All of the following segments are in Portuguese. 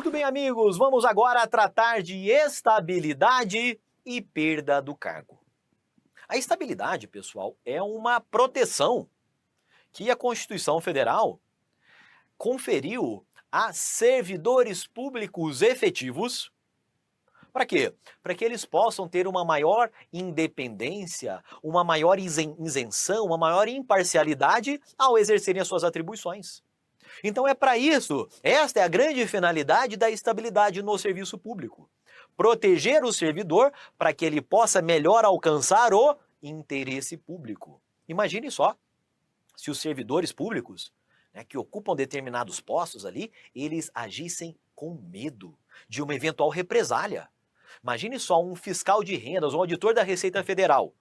Muito bem, amigos, vamos agora tratar de estabilidade e perda do cargo. A estabilidade, pessoal, é uma proteção que a Constituição Federal conferiu a servidores públicos efetivos. Para quê? Para que eles possam ter uma maior independência, uma maior isenção, uma maior imparcialidade ao exercerem as suas atribuições. Então é para isso, esta é a grande finalidade da estabilidade no serviço público. Proteger o servidor para que ele possa melhor alcançar o interesse público. Imagine só, se os servidores públicos, que ocupam determinados postos ali, eles agissem com medo de uma eventual represália. Imagine só um fiscal de rendas, um auditor da Receita Federal,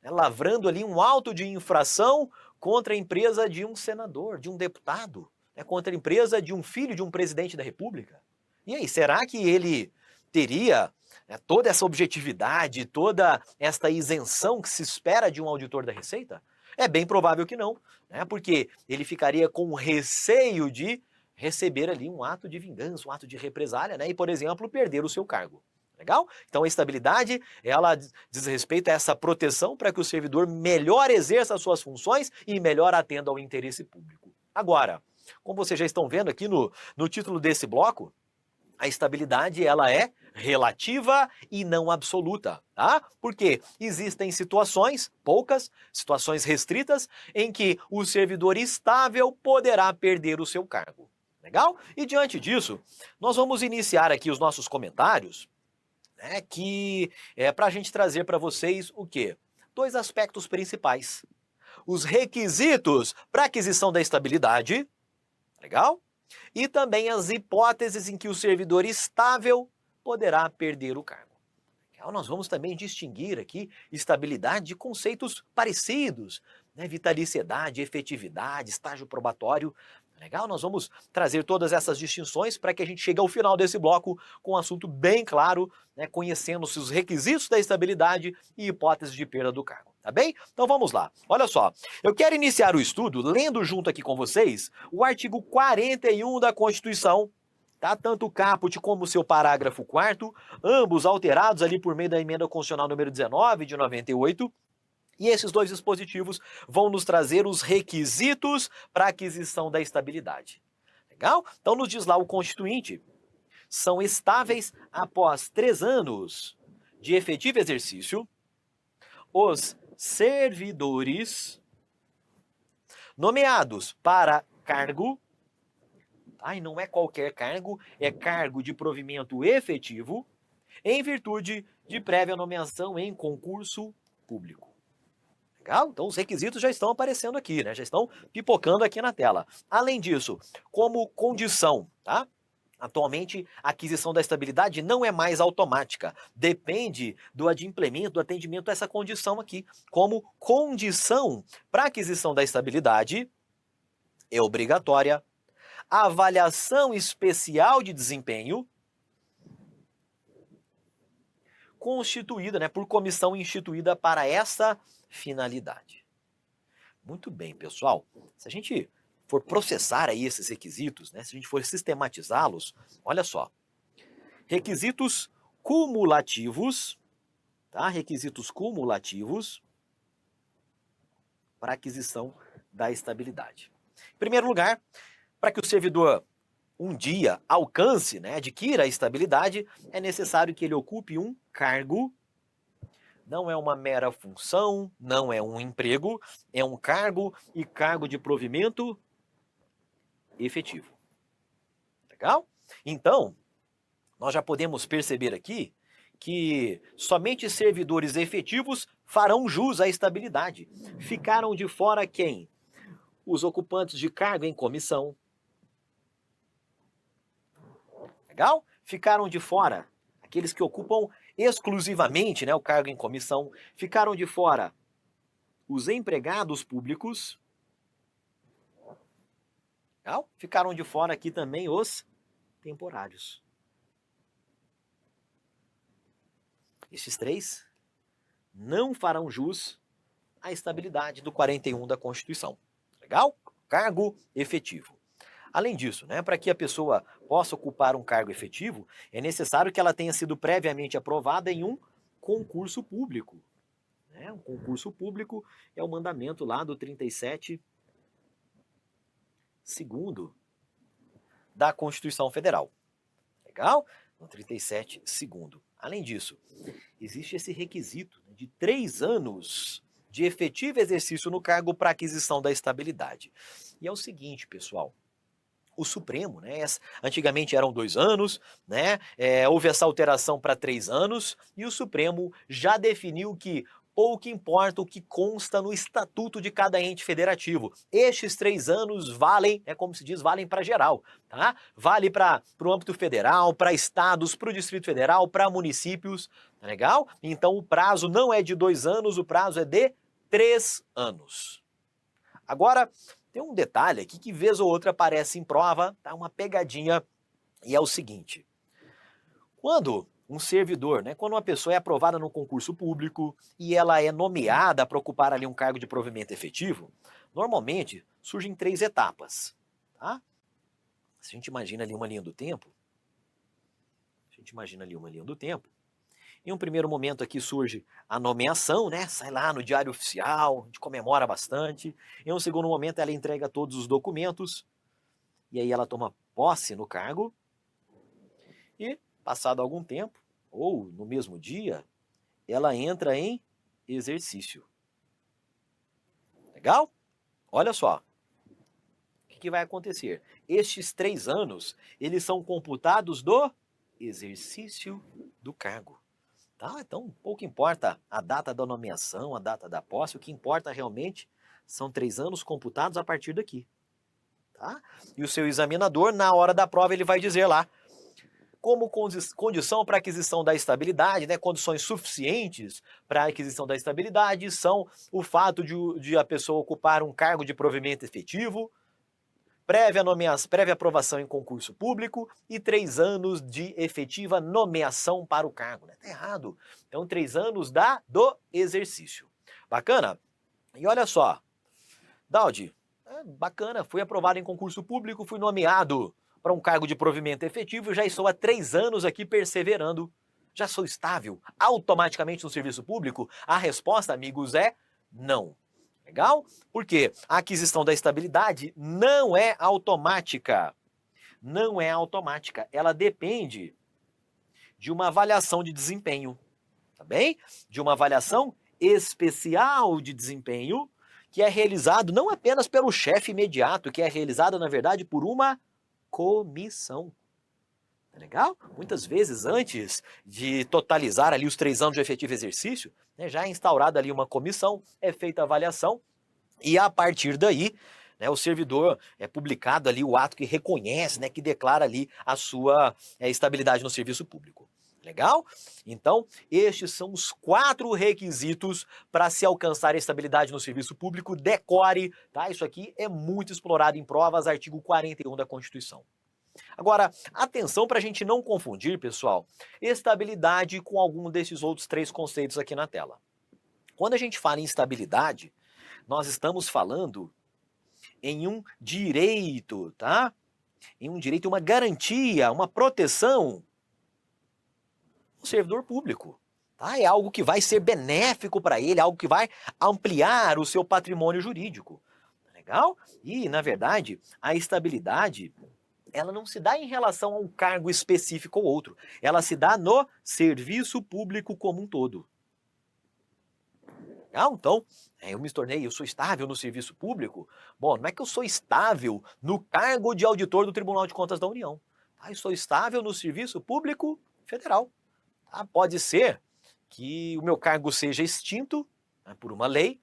lavrando ali um auto de infração contra a empresa de um senador, de um deputado, contra a empresa de um filho de um presidente da República. E aí, será que ele teria toda essa objetividade, toda esta isenção que se espera de um auditor da Receita? É bem provável que não, porque ele ficaria com receio de receber ali um ato de vingança, um ato de represália, e, por exemplo, perder o seu cargo. Legal? Então a estabilidade, ela diz respeito a essa proteção para que o servidor melhor exerça as suas funções e melhor atenda ao interesse público. Agora, como vocês já estão vendo aqui no título desse bloco, a estabilidade ela é relativa e não absoluta, tá? Porque existem situações, poucas, situações restritas, em que o servidor estável poderá perder o seu cargo. Legal? E diante disso, nós vamos iniciar aqui os nossos comentários, que é para a gente trazer para vocês o quê? Dois aspectos principais. Os requisitos para aquisição da estabilidade, legal? E também as hipóteses em que o servidor estável poderá perder o cargo. Legal? Nós vamos também distinguir aqui estabilidade de conceitos parecidos, vitaliciedade, efetividade, estágio probatório. Legal? Nós vamos trazer todas essas distinções para que a gente chegue ao final desse bloco com um assunto bem claro, conhecendo-se os requisitos da estabilidade e hipóteses de perda do cargo, tá bem? Então vamos lá. Olha só, eu quero iniciar o estudo lendo junto aqui com vocês o artigo 41 da Constituição, tá? Tanto o caput como o seu parágrafo 4º, ambos alterados ali por meio da emenda constitucional número 19 de 98, e esses dois dispositivos vão nos trazer os requisitos para a aquisição da estabilidade. Legal? Então nos diz lá o Constituinte: são estáveis após 3 anos de efetivo exercício os servidores nomeados para cargo, e não é qualquer cargo, é cargo de provimento efetivo, em virtude de prévia nomeação em concurso público. Legal? Então os requisitos já estão aparecendo aqui, já estão pipocando aqui na tela. Além disso, como condição, tá? Atualmente, a aquisição da estabilidade não é mais automática. Depende do adimplemento, do atendimento a essa condição aqui. Como condição para a aquisição da estabilidade, é obrigatória a avaliação especial de desempenho constituída, por comissão instituída para essa finalidade. Muito bem, pessoal. Se a gente for processar aí esses requisitos, se a gente for sistematizá-los, olha só. Requisitos cumulativos, tá? Requisitos cumulativos para aquisição da estabilidade. Em primeiro lugar, para que o servidor um dia alcance, adquira a estabilidade, é necessário que ele ocupe um cargo. Não é uma mera função, não é um emprego, é um cargo e cargo de provimento efetivo. Legal? Então, nós já podemos perceber aqui que somente servidores efetivos farão jus à estabilidade. Ficaram de fora quem? Os ocupantes de cargo em comissão. Legal? Ficaram de fora aqueles que ocupam exclusivamente o cargo em comissão. Ficaram de fora os empregados públicos. Legal? Ficaram de fora aqui também os temporários. Esses 3 não farão jus à estabilidade do 41 da Constituição. Legal? Cargo efetivo. Além disso, né, para que a pessoa possa ocupar um cargo efetivo, é necessário que ela tenha sido previamente aprovada em um concurso público. Né? Um concurso público é o mandamento lá do 37 segundo da Constituição Federal. Legal? No 37 segundo. Além disso, existe esse requisito de 3 anos de efetivo exercício no cargo para aquisição da estabilidade. E é o seguinte, pessoal, o Supremo, né, antigamente eram 2 anos, né, houve essa alteração para 3 anos, e o Supremo já definiu que pouco importa o que consta no estatuto de cada ente federativo. Estes 3 anos valem, como se diz, valem para geral, tá? Vale para o âmbito federal, para estados, para o Distrito Federal, para municípios, tá legal? Então o prazo não é de 2 anos, o prazo é de 3 anos. Agora, tem um detalhe aqui que vez ou outra aparece em prova, tá? Uma pegadinha, e é o seguinte: quando um servidor, né, quando uma pessoa é aprovada no concurso público e ela é nomeada para ocupar ali um cargo de provimento efetivo, normalmente surgem 3 etapas, tá? Se a gente imagina ali uma linha do tempo, em um primeiro momento aqui surge a nomeação, né? Sai lá no Diário Oficial, a gente comemora bastante. Em um segundo momento ela entrega todos os documentos e aí ela toma posse no cargo e, passado algum tempo, ou no mesmo dia, ela entra em exercício. Legal? Olha só. O que vai acontecer? Estes 3 anos, eles são computados do exercício do cargo. Tá? Então, pouco importa a data da nomeação, a data da posse, o que importa realmente são 3 anos computados a partir daqui. Tá? E o seu examinador, na hora da prova, ele vai dizer lá, como condição para aquisição da estabilidade, né, condições suficientes para a aquisição da estabilidade são o fato de a pessoa ocupar um cargo de provimento efetivo, prévia aprovação em concurso público e 3 anos de efetiva nomeação para o cargo. Tá errado. Então, 3 anos do exercício. Bacana? E olha só, Daldi, bacana, fui aprovado em concurso público, fui nomeado para um cargo de provimento efetivo, já estou há 3 anos aqui perseverando, já sou estável automaticamente no serviço público? A resposta, amigos, é não. Legal? Porque a aquisição da estabilidade não é automática. Não é automática. Ela depende de uma avaliação de desempenho. Tá bem? De uma avaliação especial de desempenho que é realizado não apenas pelo chefe imediato, que é realizado, na verdade, por uma comissão. Tá legal? Muitas vezes, antes de totalizar ali os 3 anos de efetivo exercício, né, já é instaurada ali uma comissão, é feita a avaliação e a partir daí, né, o servidor é publicado ali o ato que reconhece, né, que declara ali a sua estabilidade no serviço público. Legal? Então, estes são os 4 requisitos para se alcançar a estabilidade no serviço público. Decore, tá? Isso aqui é muito explorado em provas, artigo 41 da Constituição. Agora, atenção para a gente não confundir, pessoal, estabilidade com algum desses outros 3 conceitos aqui na tela. Quando a gente fala em estabilidade, nós estamos falando em um direito, tá? Em um direito, uma garantia, uma proteção do servidor público. Tá? É algo que vai ser benéfico para ele, algo que vai ampliar o seu patrimônio jurídico. Legal? E, na verdade, a estabilidade, ela não se dá em relação a um cargo específico ou outro. Ela se dá no serviço público como um todo. Então, eu sou estável no serviço público? Bom, não é que eu sou estável no cargo de auditor do Tribunal de Contas da União. Eu sou estável no serviço público federal. Pode ser que o meu cargo seja extinto, né, por uma lei,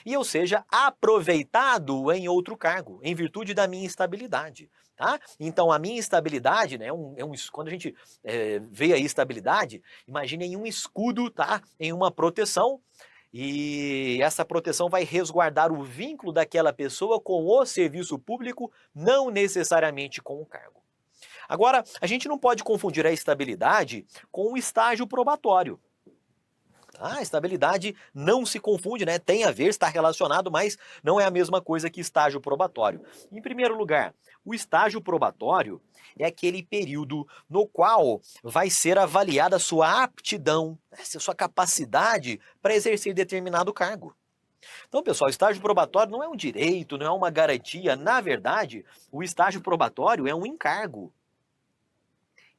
e eu seja aproveitado em outro cargo, em virtude da minha estabilidade. Tá? Então, a minha estabilidade, né, quando a gente vê a estabilidade, imaginem um escudo, tá, em uma proteção, e essa proteção vai resguardar o vínculo daquela pessoa com o serviço público, não necessariamente com o cargo. Agora, a gente não pode confundir a estabilidade com o estágio probatório. A estabilidade não se confunde, né? Tem a ver, está relacionado, mas não é a mesma coisa que estágio probatório. Em primeiro lugar, o estágio probatório é aquele período no qual vai ser avaliada a sua aptidão, né, a sua capacidade para exercer determinado cargo. Então, pessoal, o estágio probatório não é um direito, não é uma garantia. Na verdade, o estágio probatório é um encargo.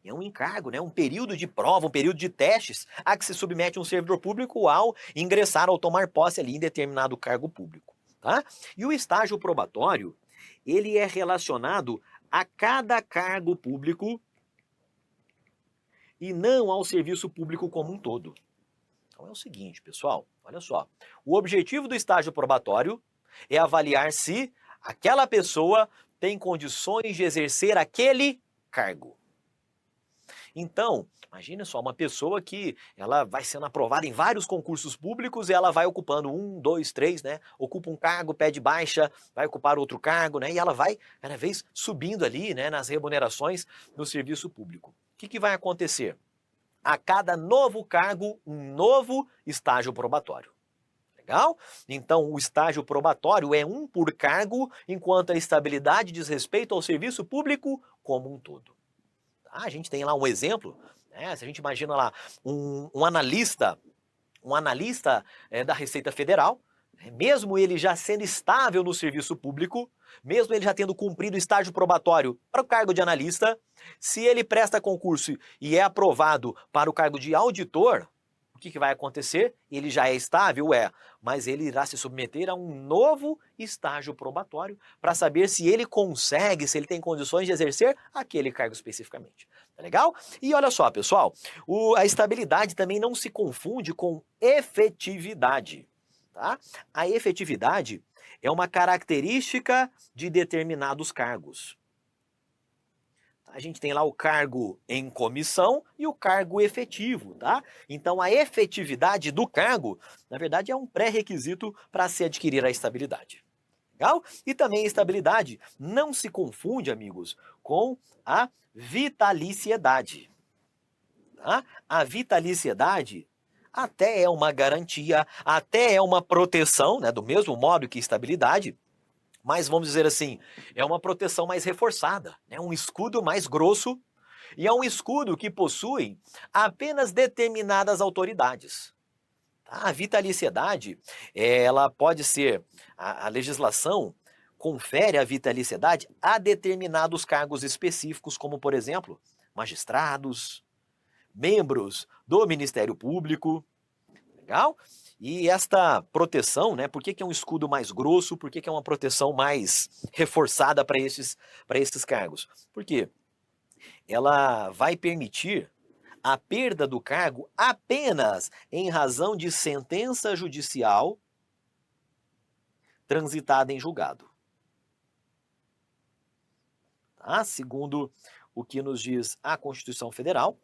É um encargo, né? Um período de prova, um período de testes a que se submete um servidor público ao ingressar ou tomar posse ali em determinado cargo público, tá? E o estágio probatório, ele é relacionado a cada cargo público e não ao serviço público como um todo. Então é o seguinte, pessoal, olha só. O objetivo do estágio probatório é avaliar se aquela pessoa tem condições de exercer aquele cargo. Então, imagina só, uma pessoa que ela vai sendo aprovada em vários concursos públicos e ela vai ocupando um, dois, três, né? Ocupa um cargo, pede baixa, vai ocupar outro cargo, né? E ela vai, cada vez, subindo ali, né, nas remunerações no serviço público. O que vai acontecer? A cada novo cargo, um novo estágio probatório. Legal? Então, o estágio probatório é um por cargo, enquanto a estabilidade diz respeito ao serviço público como um todo. A gente tem lá um exemplo, né? Se a gente imagina lá um analista da Receita Federal, né? Mesmo ele já sendo estável no serviço público, mesmo ele já tendo cumprido o estágio probatório para o cargo de analista, se ele presta concurso e é aprovado para o cargo de auditor, o que vai acontecer? Ele já é estável, mas ele irá se submeter a um novo estágio probatório para saber se ele consegue, se ele tem condições de exercer aquele cargo especificamente. Tá legal? E olha só, pessoal, a estabilidade também não se confunde com efetividade. Tá? A efetividade é uma característica de determinados cargos. A gente tem lá o cargo em comissão e o cargo efetivo, tá? Então a efetividade do cargo, na verdade, é um pré-requisito para se adquirir a estabilidade. Legal? E também a estabilidade não se confunde, amigos, com a vitaliciedade. Tá? A vitaliciedade até é uma garantia, até é uma proteção, né, do mesmo modo que estabilidade, mas vamos dizer assim, é uma proteção mais reforçada, né? Um escudo mais grosso e é um escudo que possui apenas determinadas autoridades. Tá? A vitaliciedade, ela pode ser, a legislação confere a vitaliciedade a determinados cargos específicos, como por exemplo, magistrados, membros do Ministério Público, legal? E esta proteção, né, por que é um escudo mais grosso, por que é uma proteção mais reforçada para esses cargos? Porque ela vai permitir a perda do cargo apenas em razão de sentença judicial transitada em julgado. Tá? Segundo o que nos diz a Constituição Federal,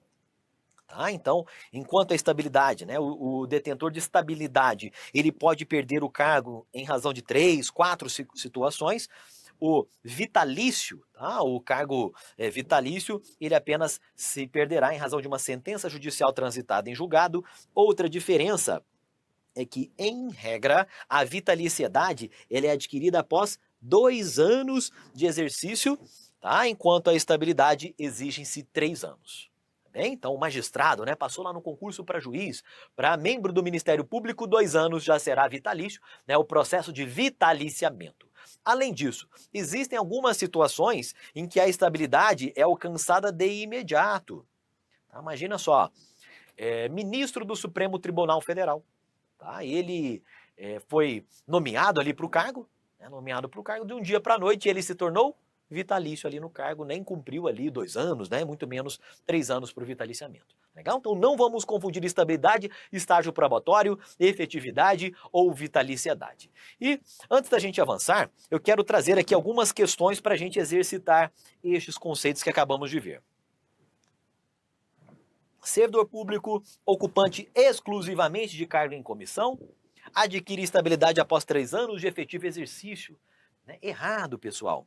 tá? Então, enquanto a estabilidade, né, o detentor de estabilidade, ele pode perder o cargo em razão de 3, 4 situações, o vitalício, tá? O cargo vitalício, ele apenas se perderá em razão de uma sentença judicial transitada em julgado. Outra diferença é que, em regra, a vitaliciedade ela é adquirida após 2 anos de exercício, tá? Enquanto a estabilidade exigem-se 3 anos. Então, o magistrado, né, passou lá no concurso para juiz, para membro do Ministério Público, 2 anos já será vitalício, né, o processo de vitaliciamento. Além disso, existem algumas situações em que a estabilidade é alcançada de imediato. Tá? Imagina só, ministro do Supremo Tribunal Federal, tá? Ele foi nomeado ali para o cargo, né, de um dia para a noite ele se tornou vitalício ali no cargo, nem cumpriu ali 2 anos, né? Muito menos 3 anos para o vitaliciamento. Legal? Então não vamos confundir estabilidade, estágio probatório, efetividade ou vitaliciedade. E antes da gente avançar, eu quero trazer aqui algumas questões para a gente exercitar estes conceitos que acabamos de ver. Servidor público, ocupante exclusivamente de cargo em comissão, adquire estabilidade após 3 anos de efetivo exercício. Né? Errado, pessoal.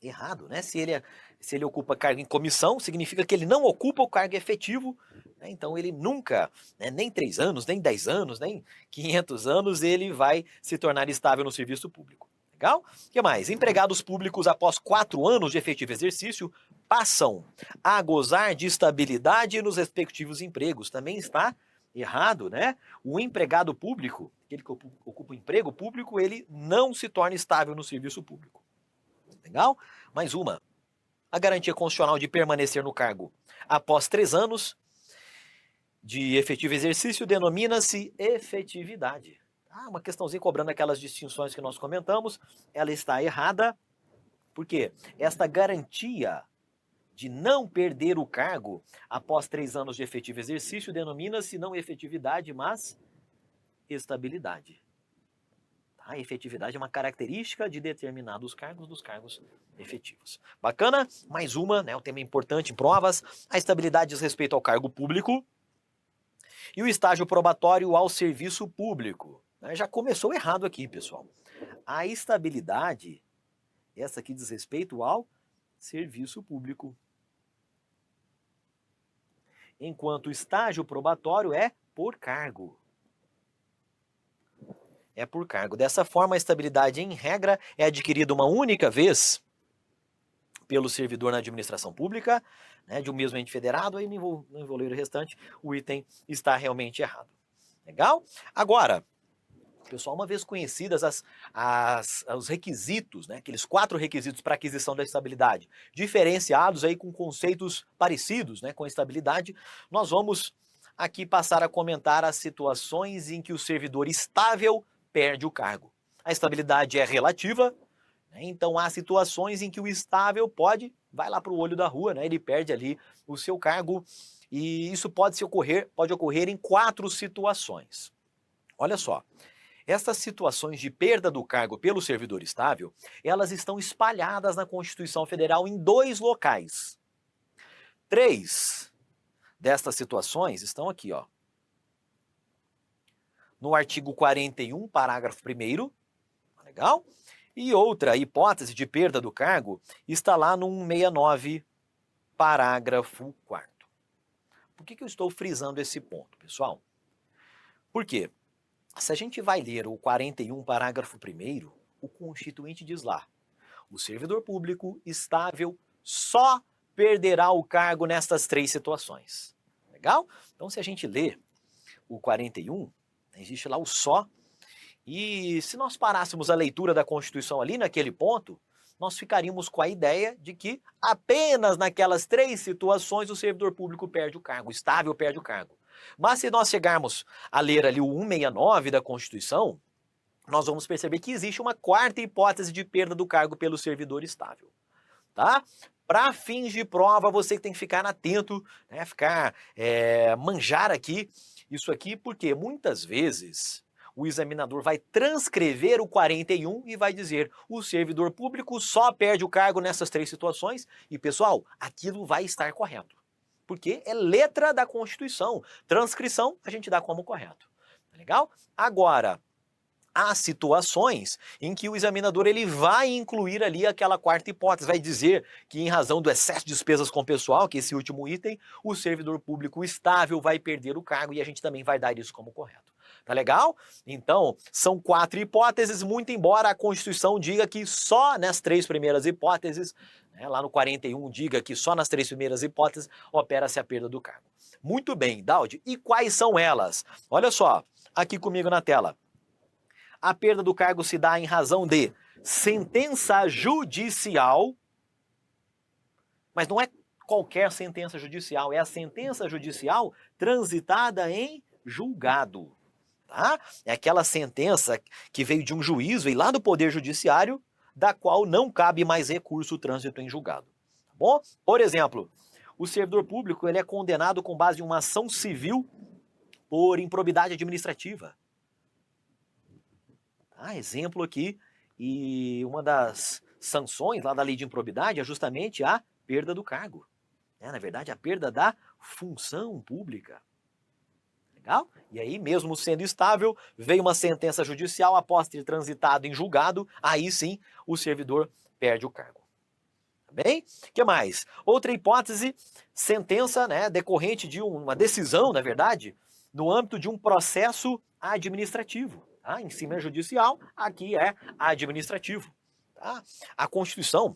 Errado, né? Se ele ocupa cargo em comissão, significa que ele não ocupa o cargo efetivo, né? Então ele nunca, né, nem 3 anos, nem 10 anos, nem 500 anos, ele vai se tornar estável no serviço público. Legal? O que mais? Empregados públicos após 4 anos de efetivo exercício passam a gozar de estabilidade nos respectivos empregos. Também está errado, né? O empregado público, aquele que ocupa o emprego público, ele não se torna estável no serviço público. Legal? Mais uma. A garantia constitucional de permanecer no cargo após 3 anos de efetivo exercício denomina-se efetividade. Uma questãozinha cobrando aquelas distinções que nós comentamos, ela está errada, porque esta garantia de não perder o cargo após 3 anos de efetivo exercício denomina-se não efetividade, mas estabilidade. A efetividade é uma característica de determinados cargos, dos cargos efetivos. Bacana? Mais uma, né, um tema importante em provas. A estabilidade diz respeito ao cargo público e o estágio probatório ao serviço público. Já começou errado aqui, pessoal. A estabilidade, essa aqui diz respeito ao serviço público. Enquanto o estágio probatório é por cargo. É por cargo. Dessa forma, a estabilidade, em regra, é adquirida uma única vez pelo servidor na administração pública, né, de um mesmo ente federado, aí não vou ler o restante, o item está realmente errado. Legal? Agora, pessoal, uma vez conhecidas os requisitos, né, aqueles 4 requisitos para aquisição da estabilidade, diferenciados aí com conceitos parecidos, né, com a estabilidade, nós vamos aqui passar a comentar as situações em que o servidor estável perde o cargo. A estabilidade é relativa, né? Então há situações em que o estável vai lá para o olho da rua, né? Ele perde ali o seu cargo e isso pode ocorrer em 4 situações. Olha só, estas situações de perda do cargo pelo servidor estável, elas estão espalhadas na Constituição Federal em 2 locais. 3 destas situações estão aqui, ó. No artigo 41, parágrafo 1º, legal? E outra hipótese de perda do cargo está lá no 169, parágrafo 4º. Por que eu estou frisando esse ponto, pessoal? Por quê? Se a gente vai ler o 41, parágrafo 1º, o Constituinte diz lá, o servidor público estável só perderá o cargo nestas 3 situações. Legal? Então, se a gente lê o 41, existe lá o só, e se nós parássemos a leitura da Constituição ali naquele ponto, nós ficaríamos com a ideia de que apenas naquelas 3 situações o servidor público perde o cargo, o estável perde o cargo. Mas se nós chegarmos a ler ali o 169 da Constituição, nós vamos perceber que existe uma 4ª hipótese de perda do cargo pelo servidor estável. Tá? Para fins de prova, você tem que ficar atento, né? Manjar aqui, isso aqui, porque muitas vezes o examinador vai transcrever o 41 e vai dizer o servidor público só perde o cargo nessas 3 situações e, pessoal, aquilo vai estar correto. Porque é letra da Constituição. Transcrição a gente dá como correto. Tá legal? Agora, há situações em que o examinador ele vai incluir ali aquela 4ª hipótese, vai dizer que em razão do excesso de despesas com o pessoal, que é esse último item, o servidor público estável vai perder o cargo e a gente também vai dar isso como correto. Tá legal? Então, são 4 hipóteses, muito embora a Constituição diga que só nas 3 primeiras hipóteses, né, lá no 41 diga que só nas 3 primeiras hipóteses opera-se a perda do cargo. Muito bem, Daudi, e quais são elas? Olha só, aqui comigo na tela. A perda do cargo se dá em razão de sentença judicial, mas não é qualquer sentença judicial, é a sentença judicial transitada em julgado. Tá? É aquela sentença que veio de um juízo, veio lá do Poder Judiciário, da qual não cabe mais recurso trânsito em julgado. Tá bom? Por exemplo, o servidor público ele é condenado com base em uma ação civil por improbidade administrativa. Exemplo aqui, e uma das sanções lá da lei de improbidade é justamente a perda do cargo. Na verdade, a perda da função pública. Legal? E aí, mesmo sendo estável, veio uma sentença judicial após ter transitado em julgado, aí sim o servidor perde o cargo. Bem, o que mais? Outra hipótese, sentença, né, decorrente de uma decisão, na verdade, no âmbito de um processo administrativo. Tá? Em cima é judicial, aqui é administrativo. Tá? A Constituição,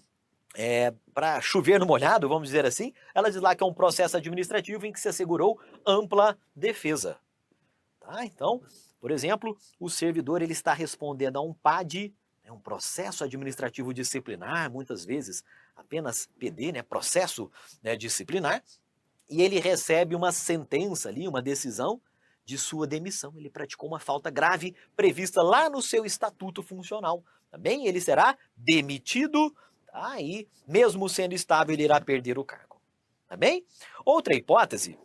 para chover no molhado, vamos dizer assim, ela diz lá que é um processo administrativo em que se assegurou ampla defesa. Tá? Então, por exemplo, o servidor ele está respondendo a um PAD, um processo administrativo disciplinar, muitas vezes apenas PD, né, processo, né, disciplinar, e ele recebe uma sentença ali, uma decisão de sua demissão. Ele praticou uma falta grave prevista lá no seu estatuto funcional. Também ele será demitido, tá? E mesmo sendo estável, ele irá perder o cargo. Tá bem? Outra hipótese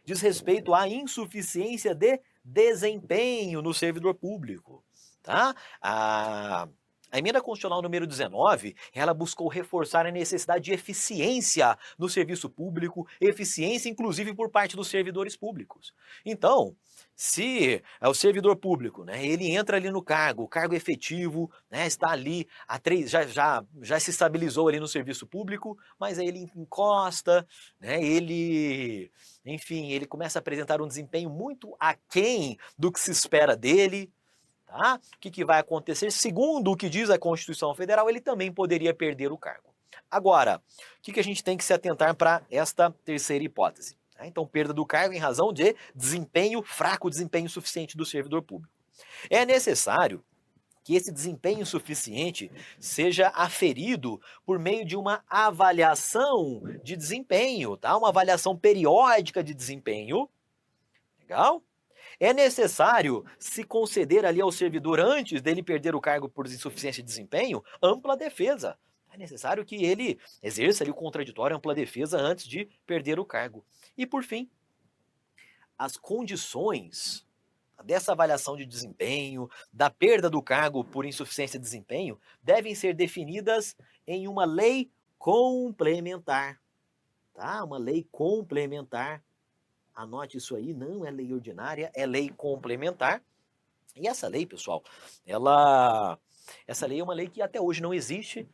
diz respeito à insuficiência de desempenho no servidor público. Tá? A emenda constitucional número 19, ela buscou reforçar a necessidade de eficiência no serviço público, eficiência inclusive por parte dos servidores públicos. Então, se é o servidor público, né, ele entra ali no cargo, o cargo efetivo, né, está ali, já se estabilizou ali no serviço público, mas aí ele encosta, né, enfim, ele começa a apresentar um desempenho muito aquém do que se espera dele. Tá? O que vai acontecer? Segundo o que diz a Constituição Federal, ele também poderia perder o cargo. Agora, o que a gente tem que se atentar para esta terceira hipótese? Então, perda do cargo em razão de desempenho fraco, desempenho insuficiente do servidor público. É necessário que esse desempenho insuficiente seja aferido por meio de uma avaliação de desempenho, tá? Uma avaliação periódica de desempenho. Legal? É necessário se conceder ali ao servidor, antes dele perder o cargo por insuficiência de desempenho, ampla defesa. É necessário que ele exerça ali o contraditório, ampla defesa, antes de perder o cargo. E por fim, as condições dessa avaliação de desempenho, da perda do cargo por insuficiência de desempenho, devem ser definidas em uma lei complementar. Tá? Uma lei complementar. Anote isso aí, não é lei ordinária, é lei complementar. E essa lei, pessoal, essa lei é uma lei que até hoje não existe.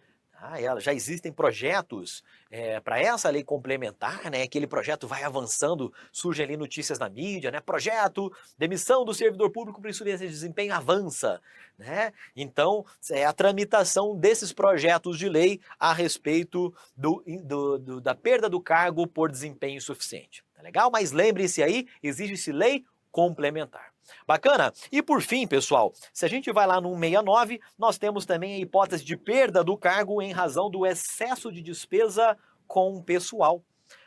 Já existem projetos para essa lei complementar, né? Aquele projeto vai avançando, surgem ali notícias na mídia, né? Projeto, demissão do servidor público por insuficiência de desempenho avança, né? Então, é a tramitação desses projetos de lei a respeito da perda do cargo por desempenho insuficiente. Tá legal? Mas lembre-se aí, exige-se lei complementar. Bacana? E por fim, pessoal, se a gente vai lá no 169, nós temos também a hipótese de perda do cargo em razão do excesso de despesa com o pessoal.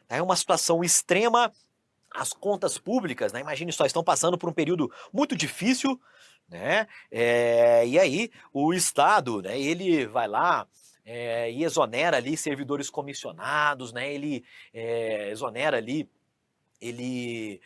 É uma situação extrema, as contas públicas, né? Imagine só, estão passando por um período muito difícil, né? E aí o Estado, né, ele vai lá e exonera ali servidores comissionados, né? Ele exonera ali, ele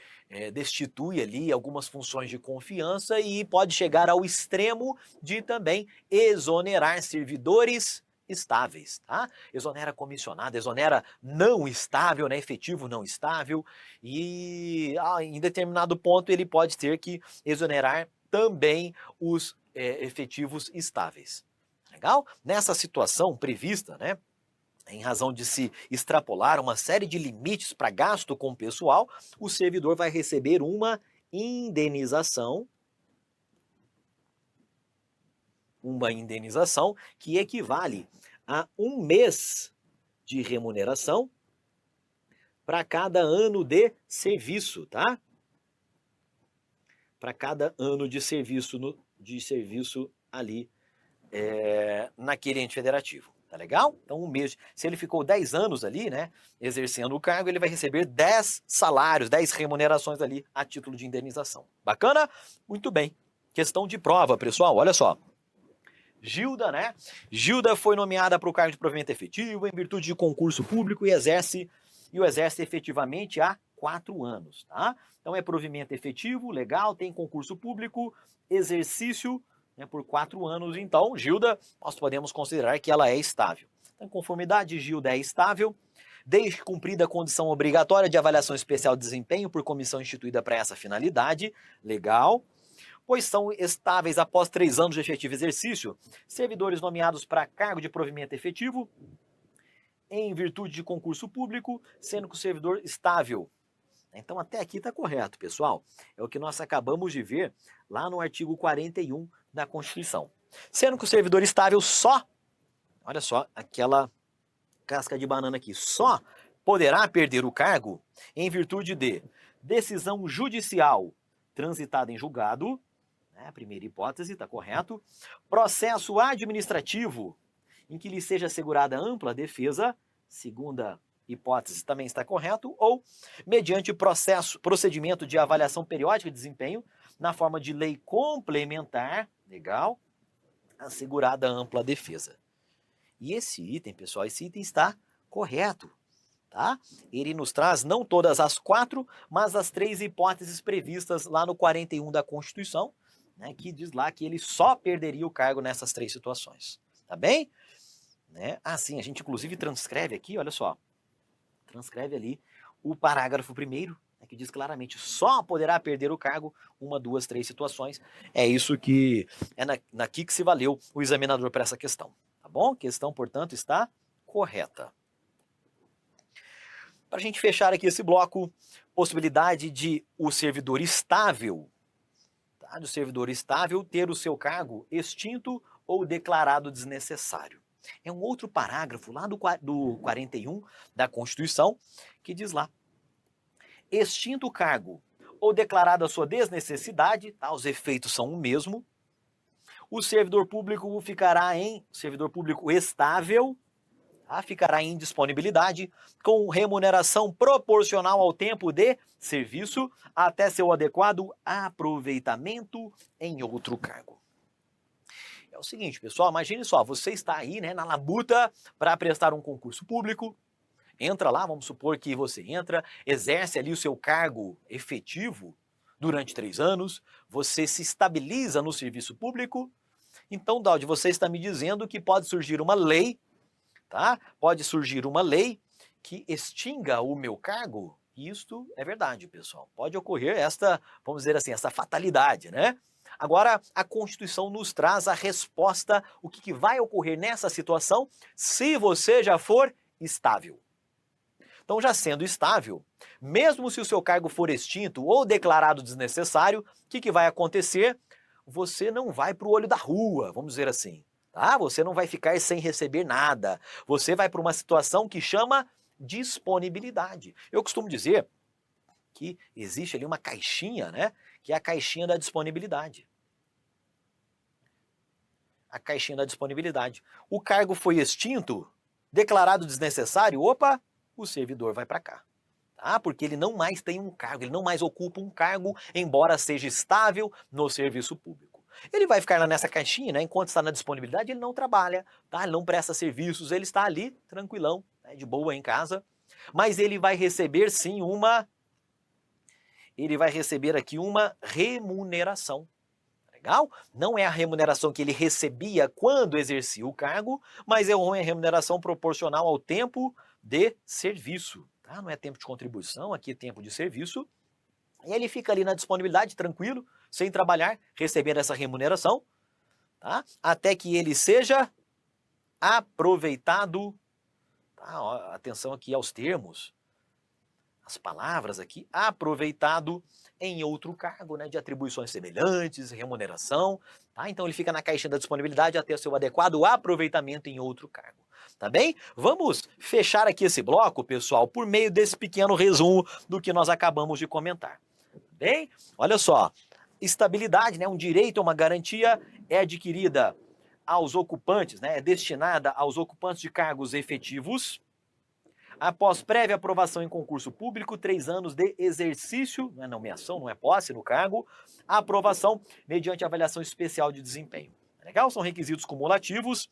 destitui ali algumas funções de confiança e pode chegar ao extremo de também exonerar servidores estáveis, tá? Exonera comissionado, exonera não estável, né? Efetivo não estável, e em determinado ponto ele pode ter que exonerar também os efetivos estáveis. Legal? Nessa situação prevista, né? Em razão de se extrapolar uma série de limites para gasto com o pessoal, o servidor vai receber uma indenização que equivale a 1 mês de remuneração para cada ano de serviço, tá? Para cada ano de serviço, ali naquele ente federativo. Tá legal? Então, 1 mês. Se ele ficou 10 anos ali, né, exercendo o cargo, ele vai receber 10 salários, 10 remunerações ali a título de indenização. Bacana? Muito bem. Questão de prova, pessoal, olha só. Gilda, né? Gilda foi nomeada para o cargo de provimento efetivo em virtude de concurso público e o exerce efetivamente há 4 anos, tá? Então é provimento efetivo, legal, tem concurso público, exercício, né, por 4 anos. Então, Gilda, nós podemos considerar que ela é estável. Então, conformidade, Gilda é estável, desde cumprida a condição obrigatória de avaliação especial de desempenho por comissão instituída para essa finalidade, legal. Pois são estáveis após 3 anos de efetivo exercício, servidores nomeados para cargo de provimento efetivo em virtude de concurso público, sendo que o servidor estável. Então até aqui está correto, pessoal. É o que nós acabamos de ver lá no artigo 41 da Constituição. Sendo que o servidor estável só, olha só, aquela casca de banana aqui, só poderá perder o cargo em virtude de decisão judicial transitada em julgado, né, a primeira hipótese, está correto, processo administrativo em que lhe seja assegurada ampla defesa, segunda hipótese também está correto, ou mediante procedimento de avaliação periódica de desempenho, na forma de lei complementar, legal, assegurada ampla defesa. E esse item, pessoal, esse item está correto, tá? Ele nos traz não todas as 4, mas as 3 hipóteses previstas lá no 41 da Constituição, né, que diz lá que ele só perderia o cargo nessas 3 situações, tá bem? Né? Assim, a gente inclusive transcreve aqui, olha só, transcreve ali o parágrafo 1º, né, que diz claramente, só poderá perder o cargo 1, 2, 3 situações. É isso que é naqui que se valeu o examinador para essa questão, tá bom? A questão, portanto, está correta. Para a gente fechar aqui esse bloco, possibilidade de o servidor estável, tá, do servidor estável ter o seu cargo extinto ou declarado desnecessário. É um outro parágrafo lá do 41 da Constituição que diz lá, extinto o cargo ou declarada a sua desnecessidade, tá, os efeitos são o mesmo, o servidor público servidor público estável, tá, ficará em indisponibilidade com remuneração proporcional ao tempo de serviço até seu adequado aproveitamento em outro cargo. É o seguinte, pessoal, imagine só, você está aí, né, na labuta para prestar um concurso público, entra lá, vamos supor que você entra, exerce ali o seu cargo efetivo durante 3 anos, você se estabiliza no serviço público, então, Daudi, você está me dizendo que pode surgir uma lei, tá? Pode surgir uma lei que extinga o meu cargo? Isto é verdade, pessoal. Pode ocorrer esta, vamos dizer assim, essa fatalidade, né? Agora, a Constituição nos traz a resposta, o que vai ocorrer nessa situação se você já for estável. Então, já sendo estável, mesmo se o seu cargo for extinto ou declarado desnecessário, o que vai acontecer? Você não vai para o olho da rua, vamos dizer assim. Tá? Você não vai ficar sem receber nada. Você vai para uma situação que chama disponibilidade. Eu costumo dizer que existe ali uma caixinha, né? Que é a caixinha da disponibilidade. A caixinha da disponibilidade. O cargo foi extinto, declarado desnecessário, opa, o servidor vai para cá. Tá? Porque ele não mais tem um cargo, ele não mais ocupa um cargo, embora seja estável no serviço público. Ele vai ficar lá nessa caixinha, né? Enquanto está na disponibilidade, ele não trabalha, tá? Ele não presta serviços, ele está ali, tranquilão, né? De boa em casa. Mas ele vai receber sim ele vai receber aqui uma remuneração. Legal? Não é a remuneração que ele recebia quando exercia o cargo, mas é uma remuneração proporcional ao tempo de serviço. Tá? Não é tempo de contribuição, aqui é tempo de serviço. E ele fica ali na disponibilidade, tranquilo, sem trabalhar, recebendo essa remuneração, tá? Até que ele seja aproveitado. Tá? Ó, atenção aqui aos termos, as palavras aqui, aproveitado em outro cargo, né, de atribuições semelhantes, remuneração, tá? Então ele fica na caixinha da disponibilidade até o seu adequado aproveitamento em outro cargo, tá bem? Vamos fechar aqui esse bloco, pessoal, por meio desse pequeno resumo do que nós acabamos de comentar, tá bem? Olha só, estabilidade, né, um direito, uma garantia é adquirida aos ocupantes, né, é destinada aos ocupantes de cargos efetivos, após prévia aprovação em concurso público, 3 anos de exercício, não é nomeação, não é posse no cargo, a aprovação mediante avaliação especial de desempenho. Legal? São requisitos cumulativos,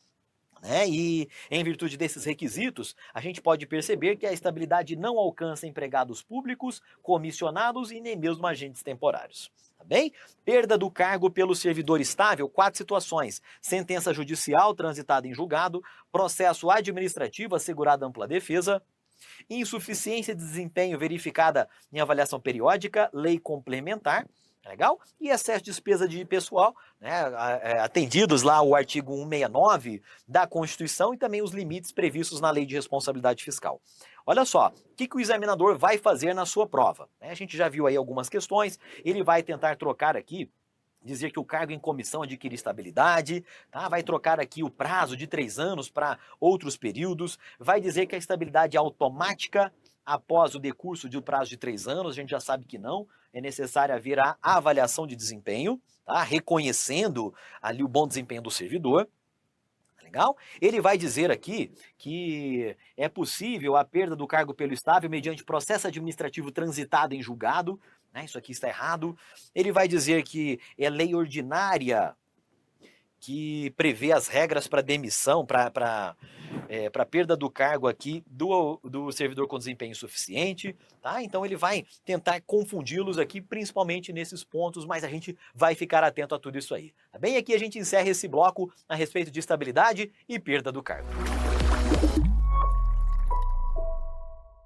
né? E em virtude desses requisitos, a gente pode perceber que a estabilidade não alcança empregados públicos, comissionados e nem mesmo agentes temporários. Tá bem? Perda do cargo pelo servidor estável, 4 situações. Sentença judicial transitada em julgado, processo administrativo assegurada ampla defesa, insuficiência de desempenho verificada em avaliação periódica, lei complementar, Legal? E excesso de despesa de pessoal, né, atendidos lá o artigo 169 da Constituição e também os limites previstos na Lei de Responsabilidade Fiscal. Olha só, o que o examinador vai fazer na sua prova? A gente já viu aí algumas questões, ele vai tentar trocar aqui, dizer que o cargo em comissão adquire estabilidade, tá? Vai trocar aqui o prazo de 3 anos para outros períodos, vai dizer que a estabilidade é automática após o decurso de um prazo de 3 anos, a gente já sabe que não, é necessário haver a avaliação de desempenho, tá? Reconhecendo ali o bom desempenho do servidor. Legal? Ele vai dizer aqui que é possível a perda do cargo pelo estável mediante processo administrativo transitado em julgado, né? Isso aqui está errado. Ele vai dizer que é lei ordinária que prevê as regras para demissão, para perda do cargo aqui do servidor com desempenho suficiente, tá? Então ele vai tentar confundi-los aqui, principalmente nesses pontos, mas a gente vai ficar atento a tudo isso aí, tá bem? Aqui a gente encerra esse bloco a respeito de estabilidade e perda do cargo.